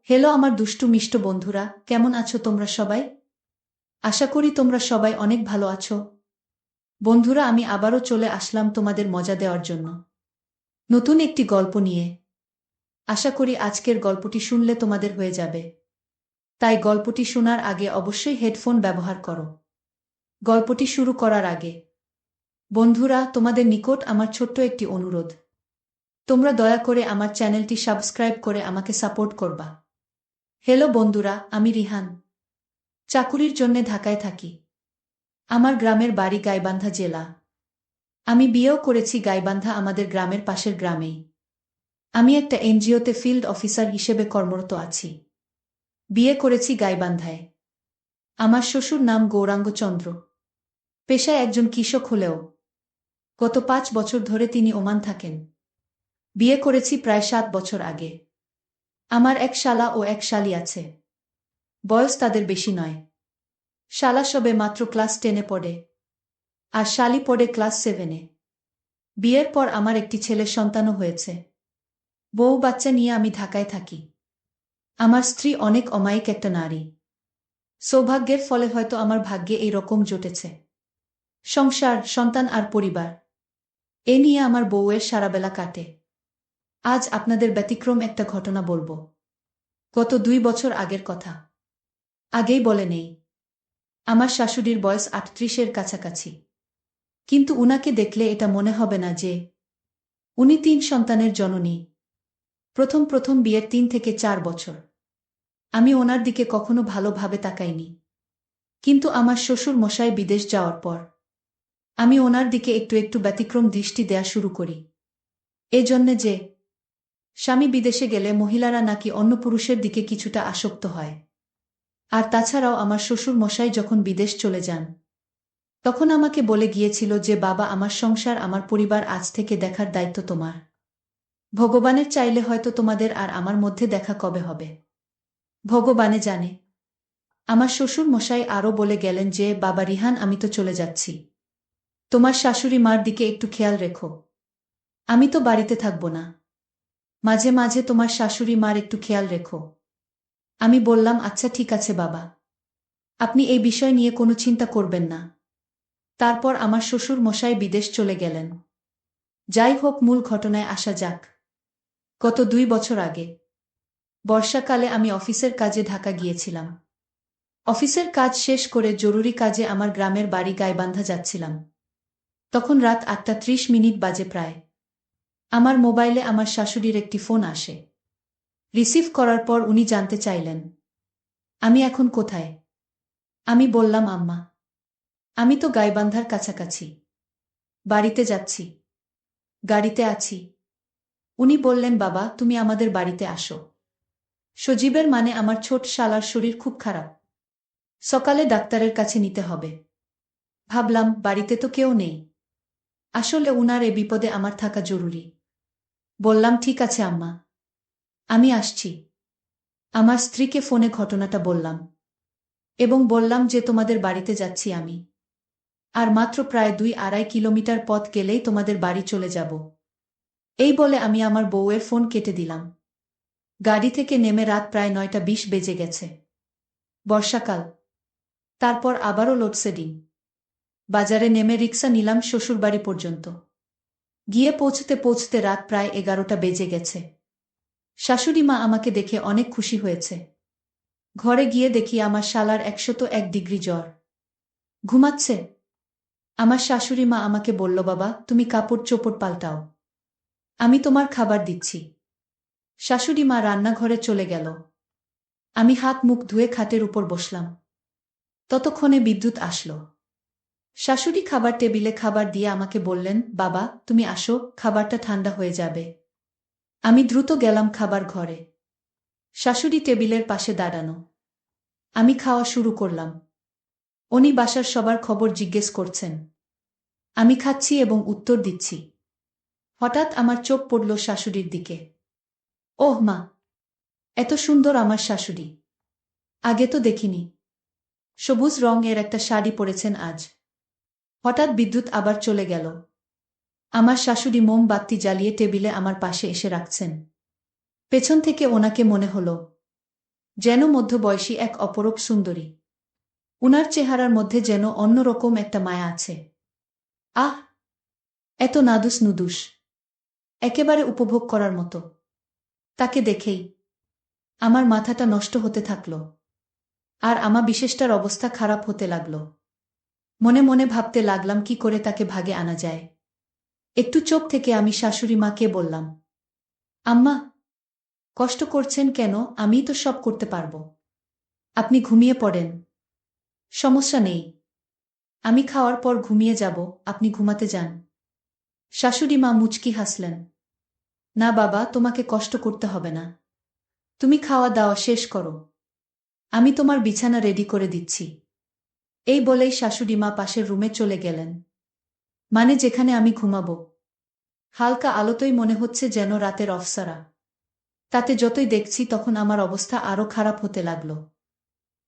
Hello আমার দুষ্টু মিষ্ট বন্ধুরা, কেমন আছো তোমরা সবাই? আশা করি তোমরা সবাই অনেক ভালো আছো। বন্ধুরা, আমি আবারও চলে আসলাম তোমাদের মজা দেওয়ার জন্য নতুন একটি গল্প নিয়ে। আশা করি আজকের গল্পটি শুনলে তোমাদের হয়ে যাবে। তাই গল্পটি শোনার আগে অবশ্যই হেডফোন ব্যবহার করো। গল্পটি শুরু করার আগে বন্ধুরা, তোমাদের নিকট আমার ছোট্ট একটি অনুরোধ। তোমরা দয়া করে আমার চ্যানেলটি সাবস্ক্রাইব করে আমাকে সাপোর্ট করবা। হ্যালো বন্ধুরা, আমি রিহান। চাকুরির জন্যে ঢাকায় থাকি। আমার গ্রামের বাড়ি গাইবান্ধা জেলা। আমি বিয়েও করেছি গাইবান্ধা, আমাদের গ্রামের পাশের গ্রামেই। আমি একটা এনজিওতে ফিল্ড অফিসার হিসেবে কর্মরত আছি। বিয়ে করেছি গাইবান্ধায়। আমার শ্বশুর নাম গৌরাঙ্গ চন্দ্র। পেশায় একজন কৃষক হলেও গত 5 বছর ধরে তিনি ওমান থাকেন। বিয়ে করেছি প্রায় 7 বছর আগে। আমার এক শালা ও এক শালি আছে। বয়স তাদের বেশি নয়। শালা সবে মাত্র ক্লাস 10-এ পড়ে, আর শালি পড়ে ক্লাস 7-এ। বিয়ের পর আমার একটি ছেলের সন্তানও হয়েছে। বউ বাচ্চা নিয়ে আমি ঢাকায় থাকি। আমার স্ত্রী অনেক অমায়িক একটা নারী। সৌভাগ্যের ফলে হয়তো আমার ভাগ্যে এই রকম জুটেছে। সংসার, সন্তান আর পরিবার, এ নিয়ে আমার বউয়ের সারাবেলা কাটে। আজ আপনাদের ব্যতিক্রম একটা ঘটনা বলবো। গত 2 বছর আগের কথা। আগেই বলে নেই, আমার শাশুড়ির বয়স 38-এর কাছাকাছি। কিন্তু উনাকে দেখলে এটা মনে হবে না যে উনি 3 সন্তানের জননী। প্রথম প্রথম বিয়ের 3 থেকে 4 বছর আমি ওনার দিকে কখনো ভালোভাবে তাকাইনি। কিন্তু আমার শ্বশুর মশাই বিদেশ যাওয়ার পর আমি ওনার দিকে একটু একটু ব্যতিক্রম দৃষ্টি দেয়া শুরু করি। এজন্যে যে স্বামী বিদেশে গেলে মহিলারা নাকি অন্য পুরুষের দিকে কিছুটা আসক্ত হয়। আর তাছাড়াও আমার শ্বশুর মশাই যখন বিদেশ চলে যান, তখন আমাকে বলে গিয়েছিল যে বাবা, আমার সংসার, আমার পরিবার আজ থেকে দেখার দায়িত্ব তোমার। ভগবানের চাইলে হয়তো তোমাদের আর আমার মধ্যে দেখা কবে হবে ভগবানে জানে। আমার শ্বশুর মশাই আরও বলে গেলেন যে বাবা রিহান, আমি তো চলে যাচ্ছি, তোমার শাশুড়ি মার দিকে একটু খেয়াল রেখো। আমি তো বাড়িতে থাকব না, মাঝে মাঝে তোমার শাশুড়ি মার একটু খেয়াল রেখো। আমি বললাম, আচ্ছা ঠিক আছে বাবা, আপনি এই বিষয় নিয়ে কোনো চিন্তা করবেন না। তারপর আমার শ্বশুর মশাই বিদেশ চলে গেলেন। যাই হোক, মূল ঘটনায় আসা যাক। গত 2 বছর আগে বর্ষাকালে আমি অফিসের কাজে ঢাকা গিয়েছিলাম। অফিসের কাজ শেষ করে জরুরি কাজে আমার গ্রামের বাড়ি গাইবান্ধা যাচ্ছিলাম। তখন রাত 8:30 বাজে প্রায়। আমার মোবাইলে আমার শাশুড়ির একটি ফোন আসে। রিসিভ করার পর উনি জানতে চাইলেন আমি এখন কোথায়। আমি বললাম, আম্মা, আমি তো গাইবান্ধার কাছাকাছি, বাড়িতে যাচ্ছি, গাড়িতে আছি। উনি বললেন, বাবা তুমি আমাদের বাড়িতে আসো। সজীবের মানে আমার ছোট শালার শরীর খুব খারাপ, সকালে ডাক্তারের কাছে নিতে হবে। ভাবলাম বাড়িতে তো কেউ নেই, আসলে উনার এ বিপদে আমার থাকা জরুরি। বললাম, ঠিক আছে আম্মা, আমি আসছি। আমার স্ত্রীকে ফোনে ঘটনাটা বললাম এবং বললাম যে তোমাদের বাড়িতে যাচ্ছি আমি, আর মাত্র প্রায় 2-2.5 কিলোমিটার পথ গেলেই তোমাদের বাড়ি চলে যাব। এই বলে আমি আমার বউয়ের ফোন কেটে দিলাম। গাড়ি থেকে নেমে রাত প্রায় 9:20 বেজে গেছে। বর্ষাকাল, তারপর আবারও লোডশেডিং। বাজারে নেমে রিকশা নিলাম শ্বশুরবাড়ি পর্যন্ত। গিয়ে পৌঁছতে পৌঁছতে রাত প্রায় 11টা বেজে গেছে। শাশুড়ি মা আমাকে দেখে অনেক খুশি হয়েছে। ঘরে গিয়ে দেখি আমার শালার 101 ডিগ্রি জ্বর, ঘুমাচ্ছে। আমার শাশুড়ি মা আমাকে বলল, বাবা তুমি কাপড় চোপড় পাল্টাও, আমি তোমার খাবার দিচ্ছি। শাশুড়ি মা রান্নাঘরে চলে গেল। আমি হাত মুখ ধুয়ে খাটের উপর বসলাম। ততক্ষণে বিদ্যুৎ আসলো। শাশুড়ি খাবার টেবিলে খাবার দিয়ে আমাকে বললেন, বাবা তুমি আসো, খাবারটা ঠান্ডা হয়ে যাবে। আমি দ্রুত গেলাম খাবার ঘরে। শাশুড়ি টেবিলের পাশে দাঁড়ানো। আমি খাওয়া শুরু করলাম। উনি বাসার সবার খবর জিজ্ঞেস করছেন। আমি খাচ্ছি এবং উত্তর দিচ্ছি। হঠাৎ আমার চোখ পড়ল শাশুড়ির দিকে। ওহ মা, এত সুন্দর আমার শাশুড়ি, আগে তো দেখিনি। সবুজ রঙের একটা শাড়ি পরেছেন আজ। হঠাৎ বিদ্যুৎ আবার চলে গেল। আমার শাশুড়ি মোমবাতি জ্বালিয়ে টেবিলে আমার পাশে এসে রাখছেন। পেছন থেকে ওনাকে মনে হলো যেন মধ্যবয়সী এক অপরূপ সুন্দরী। উনার চেহারার মধ্যে যেন অন্যরকম একটা মায়া আছে। আহ, এত নাদুস নুদুস, একেবারে উপভোগ করার মতো। তাকে দেখেই আমার মাথাটা নষ্ট হতে থাকল, আর আমার বিশেষটার অবস্থা খারাপ হতে লাগল। মনে মনে ভাবতে লাগলাম কি করে তাকে ভাগে আনা যায়। একটু চোখ থেকে আমি শাশুড়ি মাকে বললাম, আম্মা, কষ্ট করছেন কেন? আমিই তো সব করতে পারব। আপনি ঘুমিয়ে পড়েন, সমস্যা নেই। আমি খাওয়ার পর ঘুমিয়ে যাব, আপনি ঘুমাতে যান। শাশুড়ি মা মুচকি হাসলেন। না বাবা, তোমাকে কষ্ট করতে হবে না। তুমি খাওয়া দাওয়া শেষ করো, আমি তোমার বিছানা রেডি করে দিচ্ছি। এই বলেই শাশুড়ি মা পাশের রুমে চলে গেলেন, মানে যেখানে আমি ঘুমাবো। হালকা আলোতেই মনে হচ্ছে যেন রাতের অফসারা। তাতে যতই দেখছি তখন আমার অবস্থা আরো খারাপ হতে লাগল।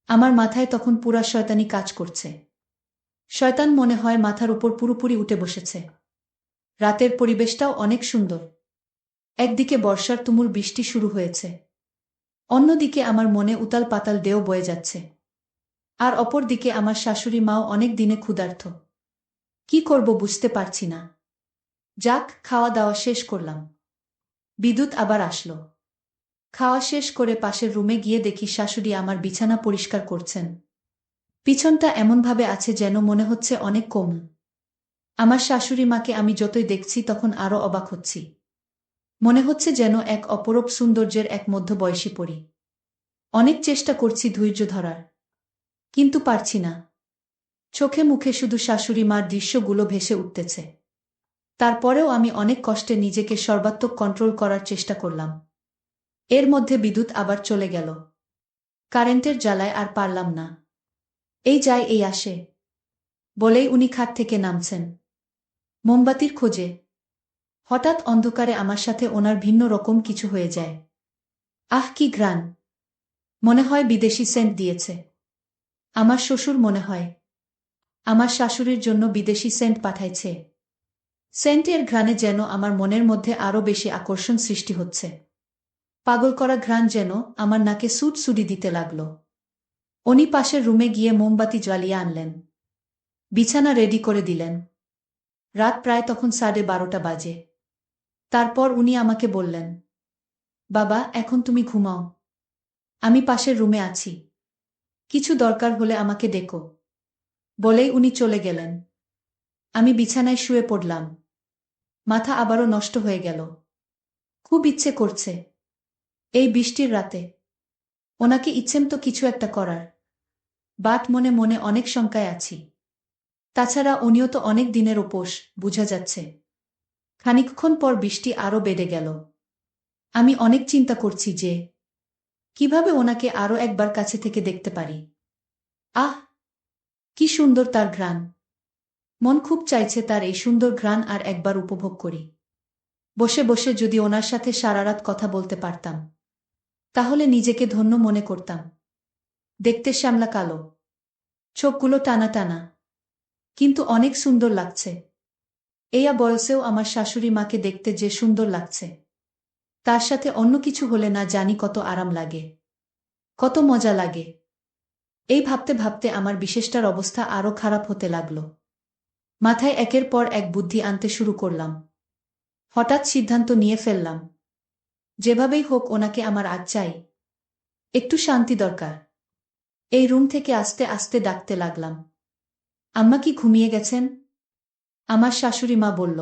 আমার মাথায় তখন পুরা শয়তানি কাজ করছে। শয়তান মনে হয় মাথার উপর পুরোপুরি উঠে বসেছে। রাতের পরিবেশটাও অনেক সুন্দর। একদিকে বর্ষার তুমুল বৃষ্টি শুরু হয়েছে, অন্যদিকে আমার মনে উতাল পাতাল ঢেউ বয়ে যাচ্ছে। আর অপর দিকে আমার শাশুড়ি মাও অনেক দিনে ক্ষুধার্ত। কি করব বুঝতে পারছি না। যাক, খাওয়া দাওয়া শেষ করলাম। বিদ্যুৎ আবার আসলো। খাওয়া শেষ করে পাশের রুমে গিয়ে দেখি শাশুড়ি আমার বিছানা পরিষ্কার করছেন। পিছনটা এমনভাবে আছে যেন মনে হচ্ছে অনেক কম। আমার শাশুড়ি মাকে আমি যতই দেখছি তখন আরো অবাক হচ্ছি। মনে হচ্ছে যেন এক অপরূপ সৌন্দর্যের এক মধ্যবয়সী পরী। অনেক চেষ্টা করছি ধৈর্য ধরার, কিন্তু পারছি না। চোখে মুখে শুধু শাশুড়ি মার দৃশ্যগুলো ভেসে উঠতেছে। তারপরেও আমি অনেক কষ্টে নিজেকে সর্বাত্মক কন্ট্রোল করার চেষ্টা করলাম। এর মধ্যে বিদ্যুৎ আবার চলে গেল। কারেন্টের জ্বালায় আর পারলাম না। এই যায় এই আসে বলেই উনি খাট থেকে নামছেন মোমবাতির খোঁজে। হঠাৎ অন্ধকারে আমার সাথে ওনার ভিন্ন রকম কিছু হয়ে যায়। আহ, কি ঘ্রাণ! মনে হয় বিদেশি সেন্ট দিয়েছে। আমার শ্বশুর মনে হয় আমার শাশুড়ির জন্য বিদেশি সেন্ট পাঠাইছে। সেন্টের ঘ্রাণে যেন আমার মনের মধ্যে আরো বেশি আকর্ষণ সৃষ্টি হচ্ছে। পাগল করা ঘ্রাণ যেন আমার নাকে সুটসুড়ি দিতে লাগল। উনি পাশের রুমে গিয়ে মোমবাতি জ্বালিয়ে আনলেন, বিছানা রেডি করে দিলেন। রাত প্রায় তখন 12:30 বাজে। তারপর উনি আমাকে বললেন, বাবা, এখন তুমি ঘুমাও, আমি পাশের রুমে আছি, কিছু দরকার হলে আমাকে ডেকো। বলেই উনি চলে গেলেন। আমি বিছানায় শুয়ে পড়লাম। মাথা আবারও নষ্ট হয়ে গেল। খুব ইচ্ছে করছে এই বৃষ্টির রাতে ওনাকে ইচ্ছেমতো কিছু একটা করার, বাট মনে মনে অনেক শঙ্কায় আছি। তাছাড়া উনিও তো অনেক দিনের উপোস, বুঝা যাচ্ছে। খানিকক্ষণ পর বৃষ্টি আরো বেড়ে গেল। আমি অনেক চিন্তা করছি যে কিভাবে ওনাকে আরো একবার কাছে থেকে দেখতে পারি। আহ, কি সুন্দর তার ঘ্রাণ! মন খুব চাইছে তার এই সুন্দর ঘ্রাণ আর একবার উপভোগ করি। বসে বসে যদি ওনার সাথে সারারাত কথা বলতে পারতাম, তাহলে নিজেকে ধন্য মনে করতাম। দেখতে শ্যামলা কালো, চোখগুলো টানা টানা, কিন্তু অনেক সুন্দর লাগছে। এইয়া বয়সেও আমার শাশুড়ি মাকে দেখতে যে সুন্দর লাগছে, তার সাথে অন্য কিছু হলে না জানি কত আরাম লাগে, কত মজা লাগে। এই ভাবতে ভাবতে আমার বিশেষটার অবস্থা আরো খারাপ হতে লাগল। মাথায় একের পর এক বুদ্ধি আনতে শুরু করলাম। হঠাৎ সিদ্ধান্ত নিয়ে ফেললাম, যেভাবেই হোক ওনাকে আমার আজ চাই। একটু শান্তি দরকার। এই রুম থেকে আস্তে আস্তে ডাকতে লাগলাম, আম্মা কি ঘুমিয়ে গেছেন? আমার শাশুড়ি মা বলল,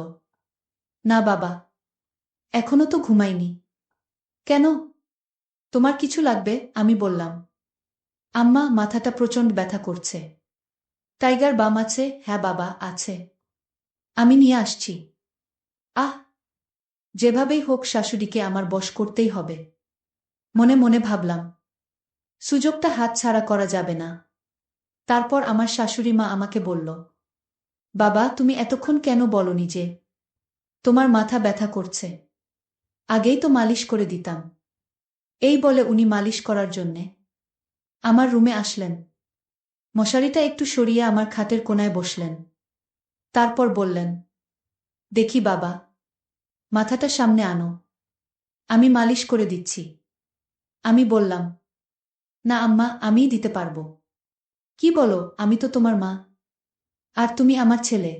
না বাবা, এখনো তো ঘুমাইনি। কেন, তোমার কিছু লাগবে? আমি বললাম, আম্মা, মাথাটা প্রচণ্ড ব্যথা করছে। টাইগার বাম আছে? হ্যাঁ বাবা, আছে, আমি নিয়ে আসছি। আহ, যেভাবেই হোক শাশুড়িকে আমার বশ করতেই হবে। মনে মনে ভাবলাম, সুযোগটা হাতছাড়া করা যাবে না। তারপর আমার শাশুড়ি মা আমাকে বলল, বাবা, তুমি এতক্ষণ কেন বলনি যে তোমার মাথা ব্যথা করছে? আগেই তো মালিশ করে দিতাম। এই বলে উনি মালিশ করার জন্যে আমার রুমে আসলেন। মশারিটা একটু সরিয়ে আমার খাটের কোণায় বসলেন। তারপর বললেন, দেখি বাবা, মাথাটা সামনে আনো, আমি মালিশ করে দিচ্ছি। আমি বললাম, না আম্মা, আমিই দিতে পারবো। কি বলো, আমি তো তোমার মা। আর তুমি আমার ছেলে।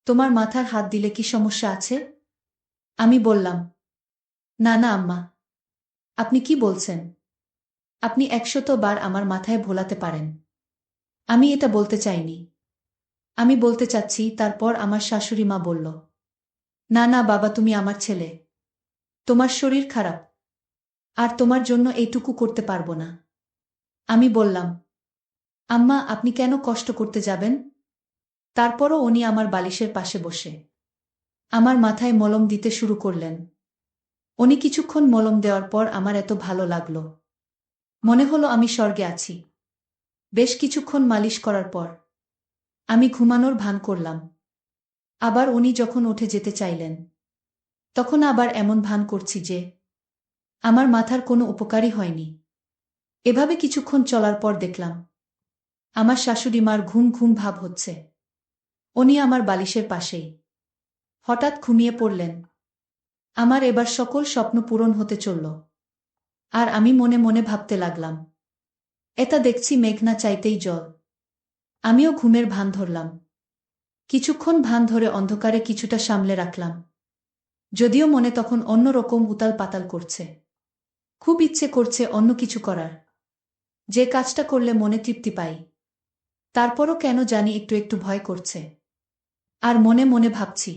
তোমার মাথার হাত দিলে কি সমস্যা আছে? আমি বললাম, না না আম্মা, আপনি কি বলছেন? আপনি ১০০ বার আমার মাথায় ভোলাতে পারেন। আমি এটা বলতে চাইনি। আমি বলতে চাচ্ছি। তারপর আমার শাশুড়ি মা বলল, না না বাবা, তুমি আমার ছেলে। তোমার শরীর খারাপ, আর তোমার জন্য এইটুকু করতে পারবো না। আমি বললাম, আম্মা আপনি কেন কষ্ট করতে যাবেন? তারপরও উনি আমার বালিশের পাশে বসে আমার মাথায় মলম দিতে শুরু করলেন। উনি কিছুক্ষণ মলম দেওয়ার পর আমার এত ভালো লাগলো, মনে হলো আমি স্বর্গে আছি। বেশ কিছুক্ষণ মালিশ করার পর আমি ঘুমানোর ভান করলাম। আবার উনি যখন উঠে যেতে চাইলেন, তখন আবার এমন ভান করছি যে আমার মাথার কোনো উপকারই হয়নি। এভাবে কিছুক্ষণ চলার পর দেখলাম আমার শাশুড়ি মার ঘুম ঘুম ভাব হচ্ছে। উনি আমার বালিশের পাশেই হঠাৎ ঘুমিয়ে পড়লেন। আমার এবার সকল স্বপ্ন পূরণ হতে চলল। আর আমি মনে মনে ভাবতে লাগলাম, এটা দেখছি মেঘনা চাইতেই জল। আমিও ঘুমের ভান ধরলাম। কিছুক্ষণ ভান ধরে অন্ধকারে কিছুটা সামলে রাখলাম, যদিও মনে তখন অন্য রকম উতাল পাতাল করছে। খুব ইচ্ছে করছে অন্য কিছু করার, যে কাজটা করলে মনে তৃপ্তি পাই। তারপরও কেন জানি একটু একটু ভয় করছে। আর মনে মনে ভাবছি,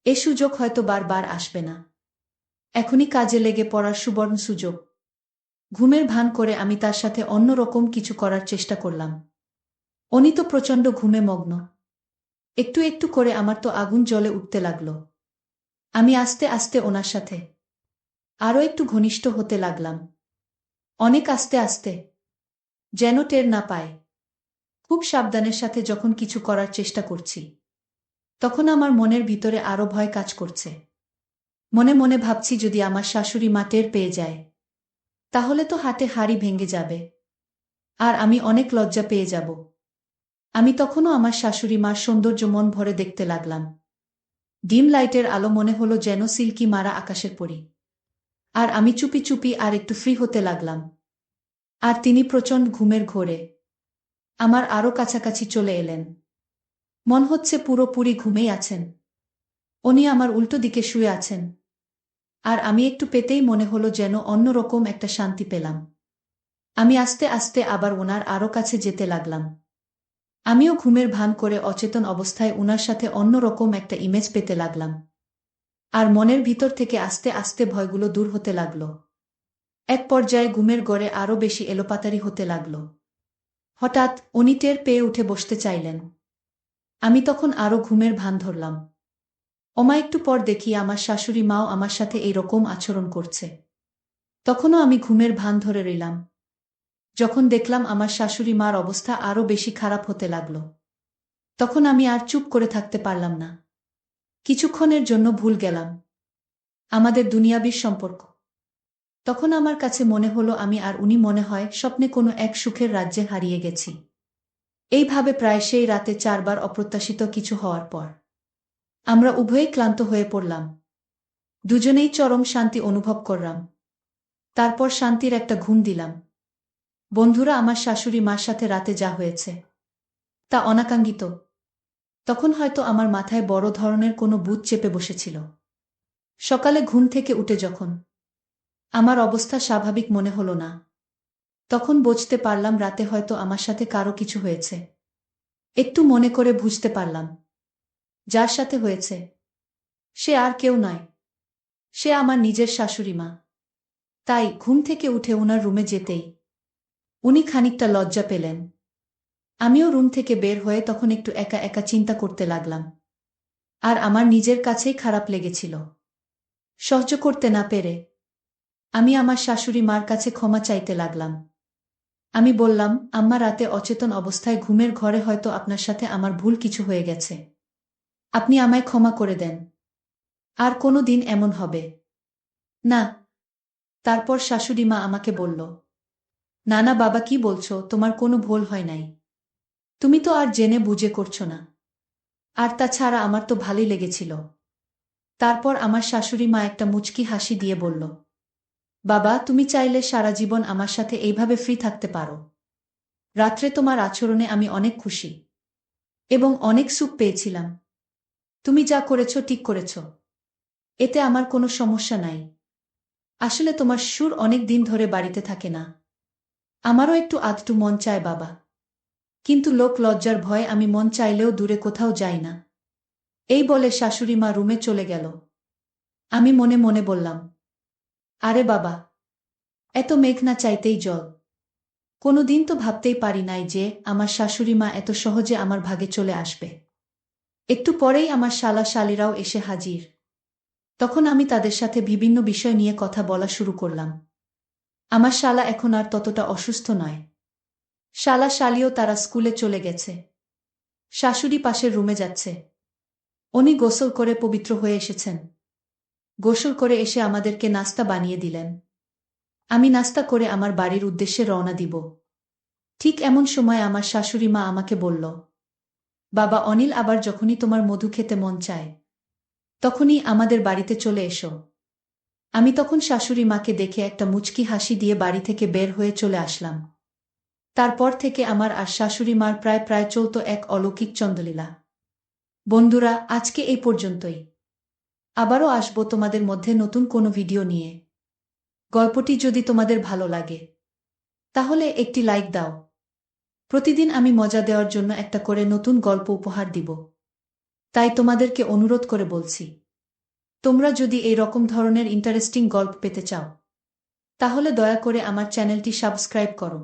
এ সুযোগ হয়তো বারবার আসবে না। এখনই কাজে লেগে পড়ার সুবর্ণ সুযোগ। ঘুমের ভান করে আমি তার সাথে অন্য রকম কিছু করার চেষ্টা করলাম। উনি তো প্রচণ্ড ঘুমে মগ্ন। একটু একটু করে আমার তো আগুন জ্বলে উঠতে লাগলো। আমি আস্তে আস্তে ওনার সাথে আরও একটু ঘনিষ্ঠ হতে লাগলাম। অনেক আস্তে আস্তে, যেন টের না পায়। খুব সাবধানের সাথে যখন কিছু করার চেষ্টা করছি, তখন আমার মনের ভিতরে আরও ভয় কাজ করছে। মনে মনে ভাবছি, যদি আমার শাশুড়ি মা টের পেয়ে যায়, তাহলে তো হাটে হাঁড়ি ভেঙে যাবে, আর আমি অনেক লজ্জা পেয়ে যাব। আমি তখনও আমার শাশুড়ি মার সৌন্দর্য মন ভরে দেখতে লাগলাম। ডিম লাইটের আলো মনে হলো যেন সিল্কি মারা আকাশের পরি। আর আমি চুপি চুপি আর একটু ফ্রি হতে লাগলাম। আর তিনি প্রচণ্ড ঘুমের ঘোরে আমার আরও কাছাকাছি চলে এলেন। মন হচ্ছে পুরোপুরি ঘুমেই আছেন। উনি আমার উল্টো দিকে শুয়ে আছেন। আর আমি একটু পেতেই মনে হলো যেন অন্যরকম একটা শান্তি পেলাম। আমি আস্তে আস্তে আবার ওনার আরও কাছে যেতে লাগলাম। আমিও ঘুমের ভান করে অচেতন অবস্থায় উনার সাথে অন্যরকম একটা ইমেজ পেতে লাগলাম। আর মনের ভিতর থেকে আস্তে আস্তে ভয়গুলো দূর হতে লাগলো। এক পর্যায়ে ঘুমের গড়ে আরও বেশি এলোপাতাড়ি হতে লাগল। হঠাৎ উনি টের পেয়ে উঠে বসতে চাইলেন। আমি তখন আরও ঘুমের ভান ধরলাম। একটু পর দেখি আমার শাশুড়ি মাও আমার সাথে এই রকম আচরণ করছে। তখনও আমি ঘুমের ভান ধরে রইলাম। যখন দেখলাম আমার শাশুড়ি মার অবস্থা আরও বেশি খারাপ হতে লাগল, তখন আমি আর চুপ করে থাকতে পারলাম না। কিছুক্ষণের জন্য ভুল গেলাম আমাদের দুনিয়াবির সম্পর্ক। তখন আমার কাছে মনে হলো আমি আর উনি মনে হয় স্বপ্নে কোনো এক সুখের রাজ্যে হারিয়ে গেছি। এইভাবে প্রায় সেই রাতে ৪ বার অপ্রত্যাশিত কিছু হওয়ার পর আমরা উভয়েই ক্লান্ত হয়ে পড়লাম। দুজনেই চরম শান্তি অনুভব করলাম। তারপর শান্তির একটা ঘুম দিলাম। বন্ধুরা, আমার শাশুড়ি মার সাথে রাতে যা হয়েছে তা অনাকাঙ্ক্ষিত। তখন হয়তো আমার মাথায় বড় ধরনের কোনো ভূত চেপে বসেছিল। সকালে ঘুম থেকে উঠে যখন আমার অবস্থা স্বাভাবিক মনে হলো না, তখন বুঝতে পারলাম রাতে হয়তো আমার সাথে কারো কিছু হয়েছে। একটু মনে করে বুঝতে পারলাম, যার সাথে হয়েছে সে আর কেউ নয়, সে আমার নিজের শাশুড়ি মা। তাই ঘুম থেকে উঠে উনার রুমে যেতেই উনি খানিকটা লজ্জা পেলেন। আমিও রুম থেকে বের হয়ে তখন একটু একা একা চিন্তা করতে লাগলাম। আর আমার নিজের কাছেই খারাপ লেগেছিল। সহ্য করতে না পেরে আমি আমার শাশুড়ি মার কাছে ক্ষমা চাইতে লাগলাম। আমি বললাম, আম্মা, রাতে অচেতন অবস্থায় ঘুমের ঘরে হয়তো আপনার সাথে আমার ভুল কিছু হয়ে গেছে। আপনি আমায় ক্ষমা করে দেন। আর কোনো দিন এমন হবে না। তারপর শাশুড়ি মা আমাকে বলল, না না বাবা, কি বলছো? তোমার কোনো ভুল হয় নাই। তুমি তো আর জেনে বুঝে করছো না। আর তাছাড়া আমার তো ভালোই লেগেছিল। তারপর আমার শাশুড়ি মা একটা মুচকি হাসি দিয়ে বলল, বাবা, তুমি চাইলে সারা জীবন আমার সাথে এইভাবে ফ্রি থাকতে পারো। রাত্রে তোমার আচরণে আমি অনেক খুশি এবং অনেক সুখ পেয়েছিলাম। তুমি যা করেছ ঠিক করেছ। এতে আমার কোনো সমস্যা নাই। আসলে তোমার সুর অনেক দিন ধরে বাড়িতে থাকে না। আমারও একটু আধটু মন চায় বাবা, কিন্তু লোক লজ্জার ভয়ে আমি মন চাইলেও দূরে কোথাও যাই না। এই বলে শাশুড়ি মা রুমে চলে গেল। আমি মনে মনে বললাম, আরে বাবা, এত মেঘ না চাইতেই জল। কোনো দিন তো ভাবতেই পারি নাই যে আমার শাশুড়ি মা এত সহজে আমার ভাগে চলে আসবে। একটু পরেই আমার শালা শালিরাও এসে হাজির। তখন আমি তাদের সাথে বিভিন্ন বিষয় নিয়ে কথা বলা শুরু করলাম। আমার শালা এখন আর ততটা অসুস্থ নয়। শালা শালিও তারা স্কুলে চলে গেছে। শাশুড়ি পাশের রুমে যাচ্ছে। উনি গোসল করে পবিত্র হয়ে এসেছেন। গোসল করে এসে আমাদেরকে নাস্তা বানিয়ে দিলেন। আমি নাস্তা করে আমার বাড়ির উদ্দেশ্যে রওনা দিব। ঠিক এমন সময় আমার শাশুড়ি মা আমাকে বলল, বাবা অনিল, আবার যখনই তোমার মধু খেতে মন চায় তখনই আমাদের বাড়িতে চলে এসো। আমি তখন শাশুড়ি মাকে দেখে একটা মুচকি হাসি দিয়ে বাড়ি থেকে বের হয়ে চলে আসলাম। তারপর থেকে আমার আর শাশুড়ি মার প্রায় প্রায় চলত এক অলৌকিক চন্দ্রলীলা। বন্ধুরা, আজকে এই পর্যন্তই। আবারও আসবো তোমাদের মধ্যে নতুন কোনো ভিডিও নিয়ে। গল্পটি যদি তোমাদের ভালো লাগে তাহলে একটি লাইক দাও। প্রতিদিন আমি মজা দেওয়ার জন্য একটা করে নতুন গল্প উপহার দিব। তাই তোমাদেরকে অনুরোধ করে বলছি, তোমরা যদি এই রকম ধরনের ইন্টারেস্টিং গল্প পেতে চাও তাহলে দয়া করে আমার চ্যানেলটি সাবস্ক্রাইব করো।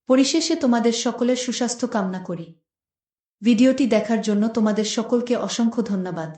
পরিশেষে তোমাদের সকলের সুস্বাস্থ্য কামনা করি। ভিডিওটি দেখার জন্য তোমাদের সকলকে অসংখ্য ধন্যবাদ।